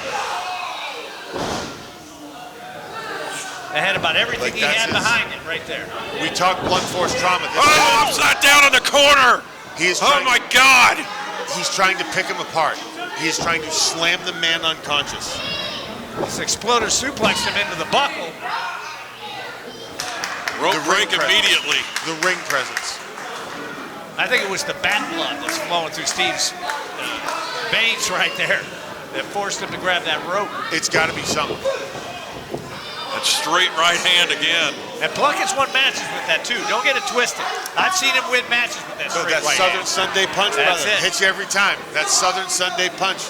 [SPEAKER 4] That had about everything
[SPEAKER 6] Like,
[SPEAKER 4] he
[SPEAKER 6] that's
[SPEAKER 4] had
[SPEAKER 6] his-
[SPEAKER 4] behind it right there.
[SPEAKER 6] We talk blunt force trauma. This
[SPEAKER 3] Oh, upside down in the corner.
[SPEAKER 6] He is
[SPEAKER 3] Oh,
[SPEAKER 6] trying,
[SPEAKER 3] my God.
[SPEAKER 6] he's trying to pick him apart. He is trying to slam the man unconscious.
[SPEAKER 4] This exploder suplexed him into the buckle.
[SPEAKER 3] Rope
[SPEAKER 6] The
[SPEAKER 3] break
[SPEAKER 6] ring presence.
[SPEAKER 3] immediately.
[SPEAKER 6] The ring presence.
[SPEAKER 4] I think it was the bat blood that's flowing through Steve's veins right there that forced him to grab that rope.
[SPEAKER 6] It's got to be something.
[SPEAKER 3] That straight right hand again.
[SPEAKER 4] And Plunkett's won matches with that too. Don't get it twisted. I've seen him win matches with that
[SPEAKER 6] So
[SPEAKER 4] straight
[SPEAKER 6] that
[SPEAKER 4] right
[SPEAKER 6] Southern
[SPEAKER 4] hand.
[SPEAKER 6] Sunday punch,
[SPEAKER 4] That's
[SPEAKER 6] brother,
[SPEAKER 4] it.
[SPEAKER 6] hits you every time. That Southern Sunday punch.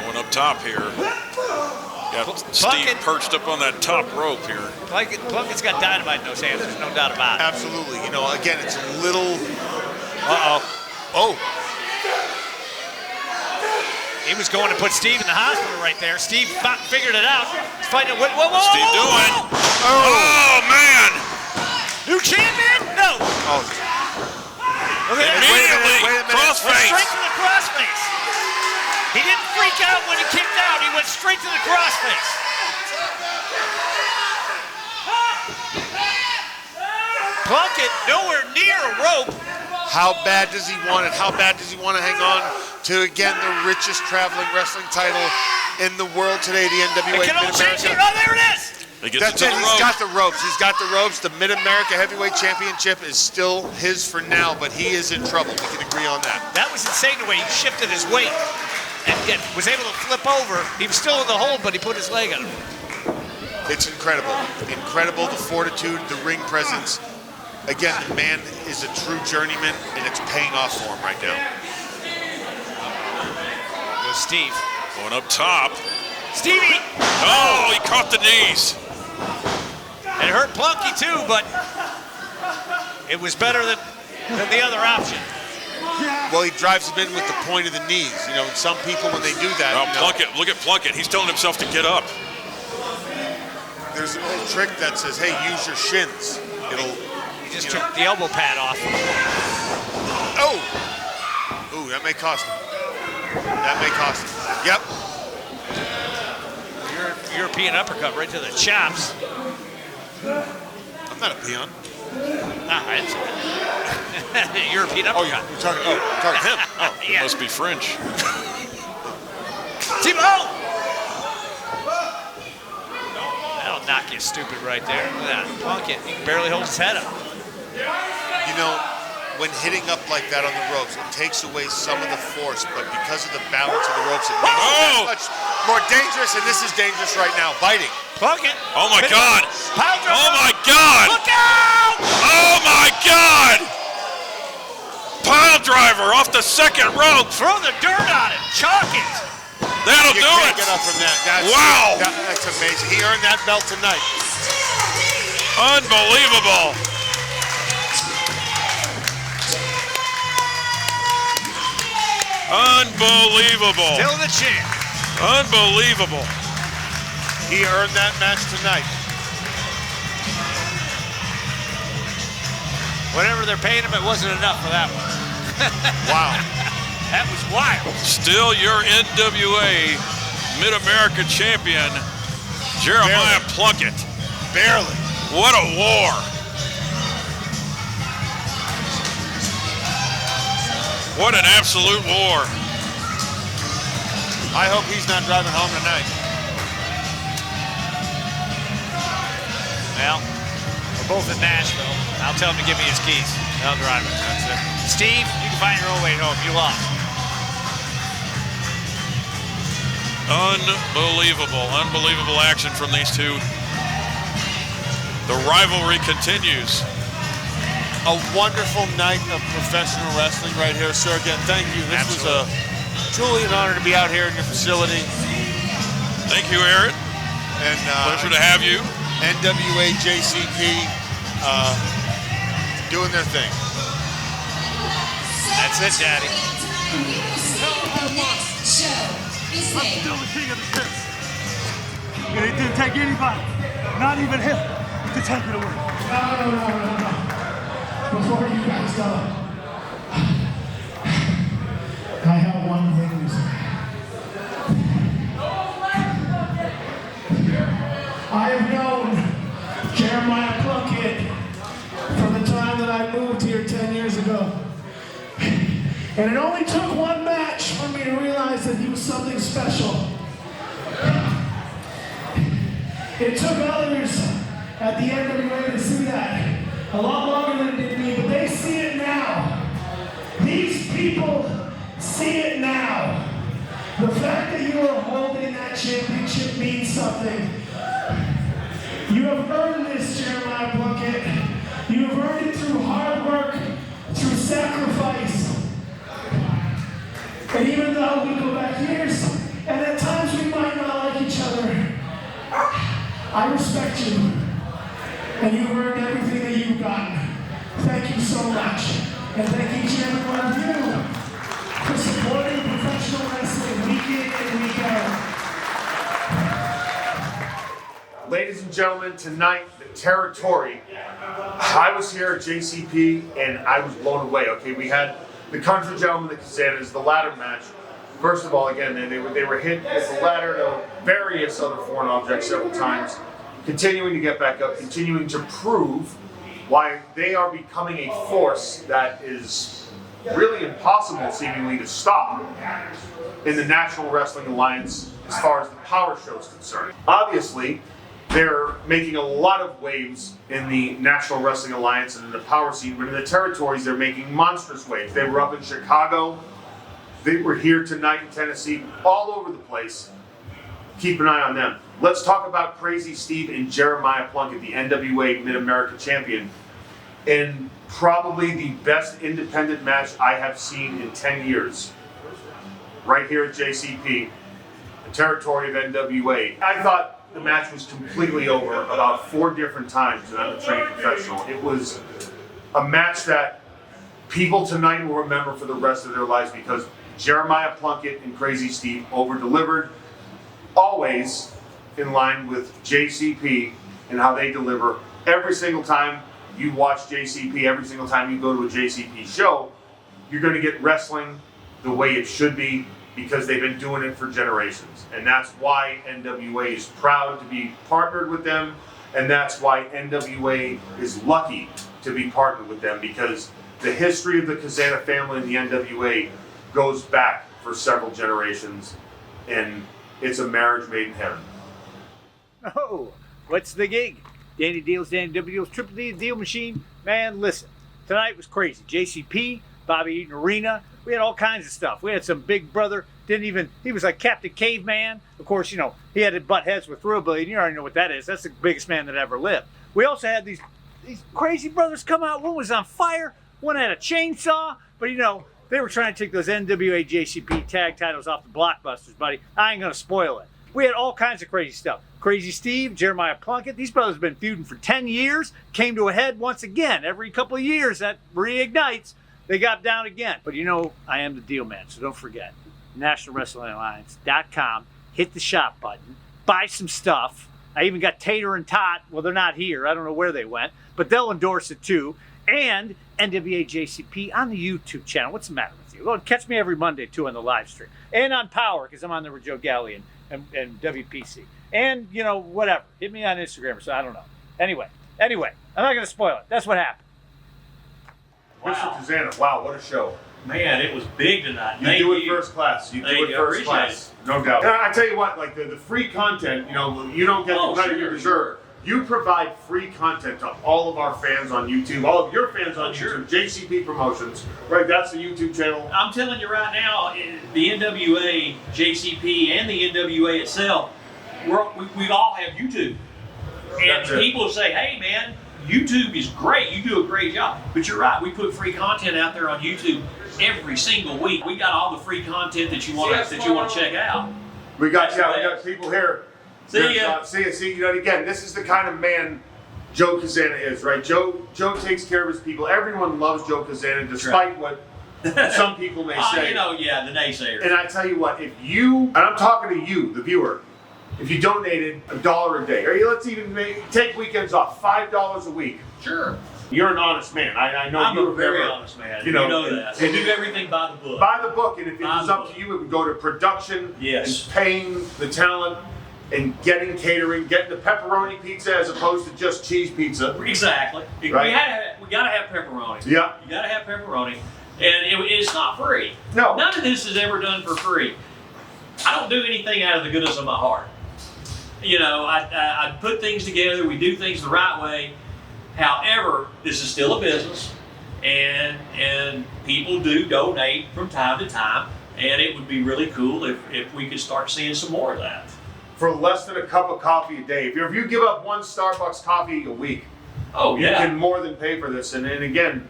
[SPEAKER 3] Going up top here. Got Steve perched up on that top rope here.
[SPEAKER 4] Plunkett's got dynamite in those hands. There's no doubt about it.
[SPEAKER 6] Absolutely. You know, again, it's a little.
[SPEAKER 4] Oh. He was going to put Steve in the hospital right there. Steve figured it out. He's fighting. Whoa,
[SPEAKER 3] What's Steve doing? Oh, man.
[SPEAKER 4] New champion? No.
[SPEAKER 6] Oh.
[SPEAKER 4] Look at that.
[SPEAKER 3] Immediately,
[SPEAKER 6] Wait a minute.
[SPEAKER 3] crossface.
[SPEAKER 4] Straight to the crossface. He didn't freak out when he kicked out. He went straight to the crossface. Plunkett nowhere near a rope.
[SPEAKER 6] How bad does he want it? How bad does he want to hang on to, again, the richest traveling wrestling title in the world today, the NWA
[SPEAKER 4] It can all change
[SPEAKER 6] Mid-America?
[SPEAKER 4] here. Oh, there it is.
[SPEAKER 3] He gets
[SPEAKER 6] That's
[SPEAKER 3] it
[SPEAKER 6] it.
[SPEAKER 3] to the
[SPEAKER 6] He's
[SPEAKER 3] rope.
[SPEAKER 6] got the ropes. He's got the ropes. The Mid-America Heavyweight Championship is still his for now, but he is in trouble. We can agree on that.
[SPEAKER 4] That was insane the way he shifted his weight and was able to flip over. He was still in the hold, but he put his leg on him.
[SPEAKER 6] It's incredible. Incredible, the fortitude, the ring presence. Again, the man is a true journeyman, and it's paying off for him right now.
[SPEAKER 4] Goes Steve.
[SPEAKER 3] Going up top.
[SPEAKER 4] Stevie!
[SPEAKER 3] Oh, he caught the knees.
[SPEAKER 4] It hurt Plunky too, but it was better than the other option.
[SPEAKER 6] Well, he drives him in with the point of the knees. You know, some people, when they do that,
[SPEAKER 3] Now,
[SPEAKER 6] you know,
[SPEAKER 3] Plunkett, look at Plunkett. He's telling himself to get up.
[SPEAKER 6] there's an old trick that says, hey, use your shins. It'll.
[SPEAKER 4] He just took the elbow pad off.
[SPEAKER 6] Oh! Ooh, that may cost him. That may cost him. Yep.
[SPEAKER 4] European uppercut right to the chops.
[SPEAKER 6] I'm not a peon.
[SPEAKER 4] European
[SPEAKER 6] Oh,
[SPEAKER 4] uppercut.
[SPEAKER 6] you're talking. Oh, you're talking to him. Oh.
[SPEAKER 3] He must be French.
[SPEAKER 4] Steve, oh! That'll knock you stupid right there. Look at that. Plunkett, he can barely hold his head up.
[SPEAKER 6] You know, when hitting up like that on the ropes, it takes away some of the force, but because of the balance of the ropes, it makes it that much more dangerous, and this is dangerous right now. Biting.
[SPEAKER 4] Plunkett.
[SPEAKER 3] Oh, my God.
[SPEAKER 4] Pound driver.
[SPEAKER 3] Oh, my God.
[SPEAKER 4] Look out!
[SPEAKER 3] Oh, my God. Pile driver off the second rope.
[SPEAKER 4] Throw the dirt on it. Chalk it.
[SPEAKER 3] That'll
[SPEAKER 6] You
[SPEAKER 3] do
[SPEAKER 6] can't
[SPEAKER 3] it.
[SPEAKER 6] get up from that.
[SPEAKER 3] Wow.
[SPEAKER 6] That's amazing. He earned that belt tonight.
[SPEAKER 3] Unbelievable. Unbelievable.
[SPEAKER 4] Still the champ.
[SPEAKER 3] Unbelievable.
[SPEAKER 6] He earned that match tonight.
[SPEAKER 4] Whatever they're paying him, it wasn't enough for that one.
[SPEAKER 6] Wow.
[SPEAKER 4] That was wild.
[SPEAKER 3] Still your NWA Mid-America champion, Jeremiah Plunkett.
[SPEAKER 6] Barely.
[SPEAKER 3] What a war. What an absolute war.
[SPEAKER 6] I hope he's not driving home tonight.
[SPEAKER 4] Well, we're both in Nashville. I'll tell him to give me his keys. I'll drive it. That's it. Steve, you can find your own way home. You lost.
[SPEAKER 3] Unbelievable, unbelievable action from these two. The rivalry continues.
[SPEAKER 6] A wonderful night of professional wrestling right here, sir. Again, thank you. This was truly an honor to be out here in your facility.
[SPEAKER 3] Thank you, Aaron.
[SPEAKER 6] And
[SPEAKER 3] Pleasure to have you.
[SPEAKER 6] NWA JCP doing their thing.
[SPEAKER 4] That's it, Daddy.
[SPEAKER 2] Next show is named.
[SPEAKER 8] Still the king of the pits. And it didn't take anybody, not even him, to take it away.
[SPEAKER 9] No. Before you guys go, I have one thing to say. I have known Jeremiah Plunkett from the time that I moved here 10 years ago. And it only took one match for me to realize that he was something special. It took others at the NWA to see that. A lot longer than it did me, but they see it now. These people see it now. The fact that you are holding that championship means something. You have earned this, Jeremiah Plunkett. You have earned it through hard work, through sacrifice. And even though we go back years, and at times we might not like each other, I respect you. And you've earned everything that you've gotten. Thank you so much. And thank each and every one of you for supporting professional wrestling week in and week out.
[SPEAKER 1] Ladies and gentlemen, tonight, the territory. I was here at JCP and I was blown away. Okay, we had the Country Gentlemen, the Kazanas, the ladder match. First of all, again, they were hit with the ladder and various other foreign objects several times, continuing to get back up, continuing to prove why they are becoming a force that is really impossible, seemingly, to stop in the National Wrestling Alliance as far as the power show is concerned. Obviously, they're making a lot of waves in the National Wrestling Alliance and in the power scene, but in the territories, they're making monstrous waves. They were up in Chicago. They were here tonight in Tennessee, all over the place. Keep an eye on them. Let's talk about Crazy Steve and Jeremiah Plunkett, the NWA Mid-America Champion, in probably the best independent match I have seen in 10 years. Right here at JCP, the territory of NWA. I thought the match was completely over about 4 different times, and I'm a trained professional. It was a match that people tonight will remember for the rest of their lives because Jeremiah Plunkett and Crazy Steve over-delivered, always in line with JCP and how they deliver. Every single time you watch JCP, every single time you go to a JCP show, you're going to get wrestling the way it should be because they've been doing it for generations. And that's why NWA is proud to be partnered with them, and that's why NWA is lucky to be partnered with them because the history of the Kazana family and the NWA goes back for several generations, and it's a marriage made in heaven.
[SPEAKER 4] Oh, what's the gig? Danny Deals, Danny W. Deals, Triple D, Deal Machine. Man, listen, tonight was crazy. JCP, Bobby Eaton Arena. We had all kinds of stuff. We had some big brother, he was like Captain Caveman. Of course, you know, he had to butt heads with Thrillbilly, and you already know what that is. That's the biggest man that ever lived. We also had these crazy brothers come out. One was on fire, one had a chainsaw, but you know, they were trying to take those NWA JCP tag titles off the Blockbusters, buddy. I ain't gonna spoil it. We had all kinds of crazy stuff. Crazy Steve, Jeremiah Plunkett, these brothers have been feuding for 10 years, came to a head once again. Every couple of years that reignites, they got down again. But you know, I am the deal man, so don't forget. NationalWrestlingAlliance.com. Hit the shop button. Buy some stuff. I even got Tater and Tot. Well, they're not here. I don't know where they went. But they'll endorse it too. And NWA JCP on the YouTube channel. What's the matter with you? Well, catch me every Monday too on the live stream. And on Power, because I'm on there with Joe Galli and WPC. And, you know, whatever. Hit me on Instagram or so. I don't know. Anyway. I'm not going to spoil it. That's what happened.
[SPEAKER 1] Mr. Kazana, wow, what a show.
[SPEAKER 10] Man, it was big tonight.
[SPEAKER 1] You do it first class. You do it first class. No doubt. And I tell you what, like the free content, you know, you don't get the credit you deserve. You provide free content to all of our fans on YouTube, all of your fans on YouTube, JCP Promotions, right? That's the YouTube channel.
[SPEAKER 10] I'm telling you right now, the NWA, JCP, and the NWA itself, we all have YouTube. And people say, hey, man, YouTube is great. You do a great job. But you're right. We put free content out there on YouTube every single week. We got all the free content that you want to check out.
[SPEAKER 1] We got people here.
[SPEAKER 10] See ya.
[SPEAKER 1] See, you know, again, this is the kind of man Joe Kazana is, right? Joe takes care of his people. Everyone loves Joe Kazana, despite what some people may say.
[SPEAKER 10] You know, yeah, the naysayers.
[SPEAKER 1] And I tell you what, if you, and I'm talking to you, the viewer, if you donated $1 a day, or let's even take weekends off, $5 a week.
[SPEAKER 10] Sure.
[SPEAKER 1] You're an honest man. I know
[SPEAKER 10] I'm
[SPEAKER 1] you're
[SPEAKER 10] a very honest man. You
[SPEAKER 1] know
[SPEAKER 10] that. We do everything by the book.
[SPEAKER 1] By the book, and if it was up to you, it would go to production, and paying the talent, and getting catering, getting the pepperoni pizza as opposed to just cheese pizza.
[SPEAKER 10] Exactly.
[SPEAKER 1] Right?
[SPEAKER 10] We gotta have pepperoni.
[SPEAKER 1] Yeah.
[SPEAKER 10] You gotta have pepperoni, and it's not free.
[SPEAKER 1] No.
[SPEAKER 10] None of this is ever done for free. I don't do anything out of the goodness of my heart. You know, I put things together. We do things the right way. However, this is still a business, and people do donate from time to time, and it would be really cool if we could start seeing some more of that.
[SPEAKER 1] for less than a cup of coffee a day. If you give up one Starbucks coffee a week, you can more than pay for this. And again,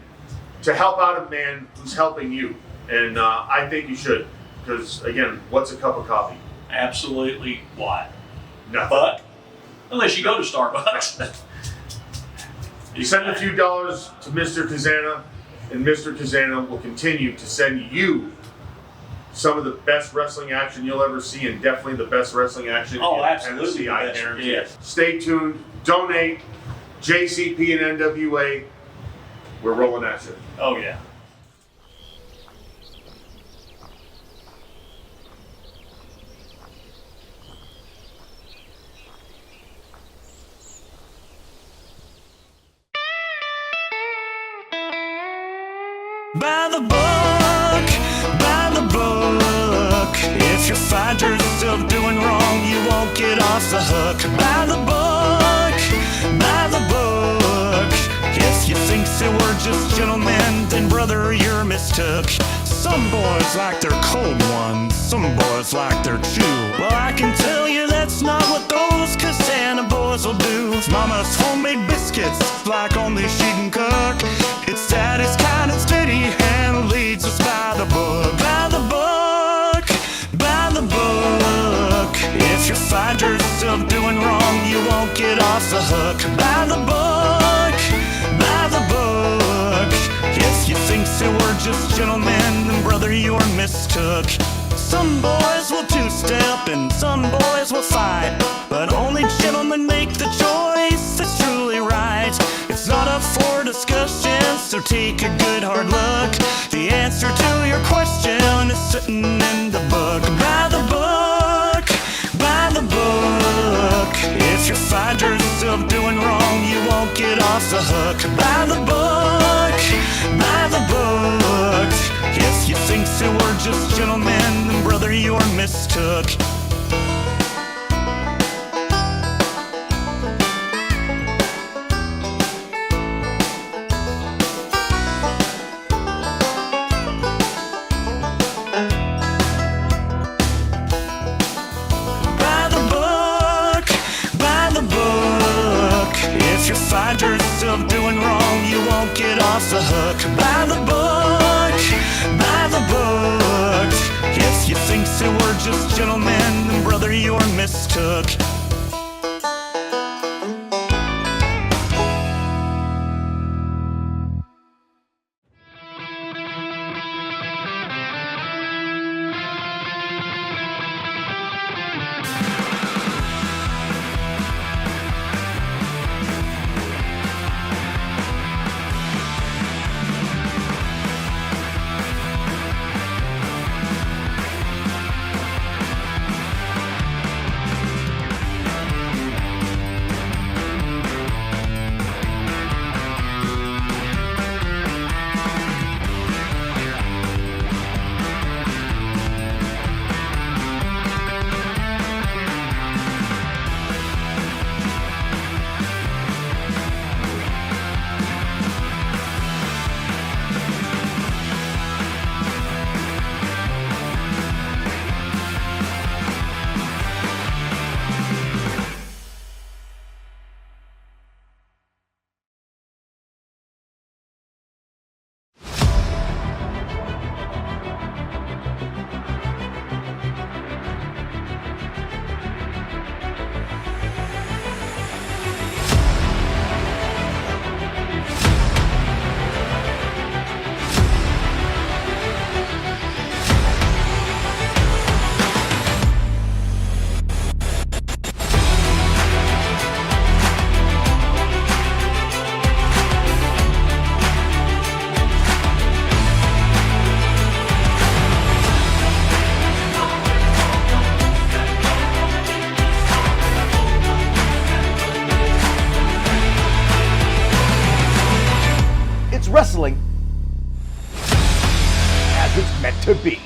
[SPEAKER 1] to help out a man who's helping you. And I think you should. Because, again, what's a cup of coffee?
[SPEAKER 10] Absolutely what?
[SPEAKER 1] Nothing.
[SPEAKER 10] But, unless you go to Starbucks.
[SPEAKER 1] You send a few dollars to Mr. Kazana, and Mr. Kazana will continue to send you some of the best wrestling action you'll ever see, and definitely the best wrestling action
[SPEAKER 10] Oh,
[SPEAKER 1] you'll
[SPEAKER 10] absolutely
[SPEAKER 1] ever see,
[SPEAKER 10] the
[SPEAKER 1] I
[SPEAKER 10] best,
[SPEAKER 1] guarantee.
[SPEAKER 10] yes.
[SPEAKER 1] Stay tuned, donate, JCP and NWA, we're rolling at you.
[SPEAKER 10] Oh, yeah.
[SPEAKER 11] By the book, by the book. If you find yourself doing wrong, you won't get off the hook. By the book, by the book. If you think that we're just gentlemen, then brother, you're mistook. Some boys like their cold ones, some boys like their chew. Well, I can tell you that's not what those Casana boys will do. Mama's homemade biscuits, like only she can cook. It's sad, it's kind of steady, and leads us by the book. By the book, by the book. If you find yourself doing wrong, you won't get off the hook. By the book, by the book. If you think that we're just gentlemen, then brother, you're mistook. Some boys will two-step and some boys will fight, but only gentlemen make the choice that's truly right. It's not up for discussion, so take a good hard look. The answer to your question is sitting in the book. By the book, by the book. If you find yourself doing wrong, you won't get off the hook. By the book, by the book. If you think that we're just gentlemen, then brother, you're mistook. By the book, by the book. If you find yourself doing wrong, you won't get off the hook. By the book, by the book. If you think that we're just gentlemen, then brother, you're mistook.
[SPEAKER 7] Wrestling as it's meant to be.